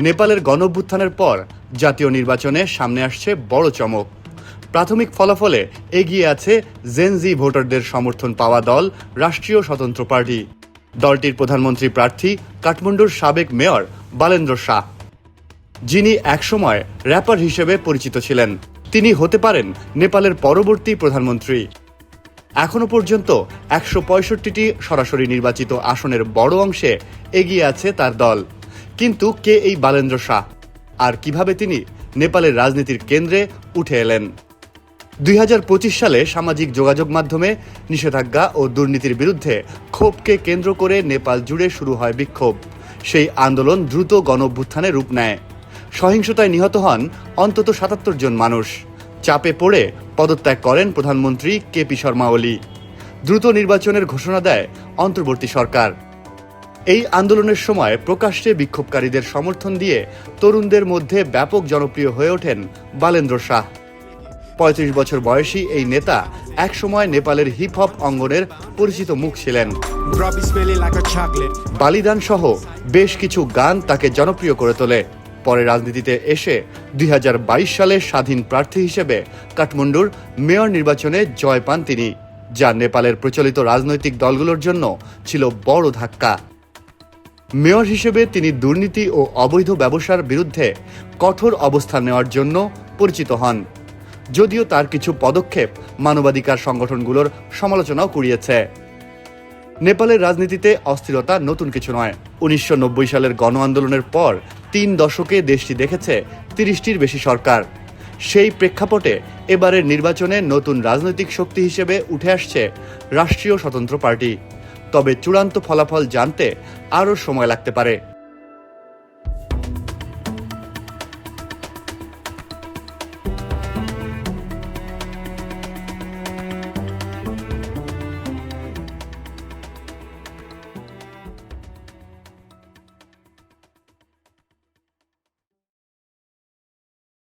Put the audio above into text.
নেপালের গণঅভ্যুত্থানের পর জাতীয় নির্বাচনে সামনে আসছে বড় চমক। প্রাথমিক ফলাফলে এগিয়ে আছে জেনজি ভোটারদের সমর্থন পাওয়া দল রাষ্ট্রীয় স্বতন্ত্র পার্টি। দলটির প্রধানমন্ত্রী প্রার্থী কাঠমান্ডুর সাবেক মেয়র বালেন্দ্র শাহ, যিনি একসময় র্যাপার হিসেবে পরিচিত ছিলেন। তিনি হতে পারেন নেপালের পরবর্তী প্রধানমন্ত্রী। এখনো পর্যন্ত ১৬৫টি সরাসরি নির্বাচিত আসনের বড় অংশে এগিয়ে আছে তার দল। কিন্তু কে এই বালেন্দ্র শাহ, আর কিভাবে তিনি নেপালের রাজনীতির কেন্দ্রে উঠে এলেন? ২০২৫ সালে সামাজিক যোগাযোগ মাধ্যমে নিষেধাজ্ঞা ও দুর্নীতির বিরুদ্ধে ক্ষোভকে কেন্দ্র করে নেপাল জুড়ে শুরু হয় বিক্ষোভ। সেই আন্দোলন দ্রুত গণঅভ্যুত্থানে রূপ নেয়। সহিংসতায় নিহত হন অন্তত ৭৭ জন মানুষ। চাপে পড়ে পদত্যাগ করেন প্রধানমন্ত্রী কেপি শর্মা ওলি। দ্রুত নির্বাচনের ঘোষণা দেয় অন্তর্বর্তী সরকার। এই আন্দোলনের সময় প্রকাশ্যে বিক্ষোভকারীদের সমর্থন দিয়ে তরুণদের মধ্যে ব্যাপক জনপ্রিয় হয়ে ওঠেন বালেন্দ্র শাহ। ৩৫ বছর বয়সী এই নেতা একসময় নেপালের হিপ হপ অঙ্গনের পরিচিত মুখ ছিলেন। বালিদান সহ বেশ কিছু গান তাকে জনপ্রিয় করে তোলে। পরে রাজনীতিতে এসে ২০২২ সালে স্বাধীন প্রার্থী হিসেবে কাঠমান্ডুর মেয়র নির্বাচনে জয় পান তিনি, যা নেপালের প্রচলিত রাজনৈতিক দলগুলোর জন্য ছিল বড় ধাক্কা। মেয়র হিসেবে তিনি দুর্নীতি ও অবৈধ ব্যবসার বিরুদ্ধে কঠোর অবস্থান নেওয়ার জন্য পরিচিত হন, যদিও তার কিছু পদক্ষেপ মানবাধিকার সংগঠনগুলোর সমালোচনাও কুড়িয়েছে। নেপালের রাজনীতিতে অস্থিরতা নতুন কিছু নয়। ১৯৯০ সালের গণ আন্দোলনের পর ৩ দশকে দেশটি দেখেছে ৩০টির বেশি সরকার। সেই প্রেক্ষাপটে এবারের নির্বাচনে নতুন রাজনৈতিক শক্তি হিসেবে উঠে আসছে রাষ্ট্রীয় স্বতন্ত্র পার্টি। তবে চূড়ান্ত ফলাফল জানতে আরও সময় লাগতে পারে।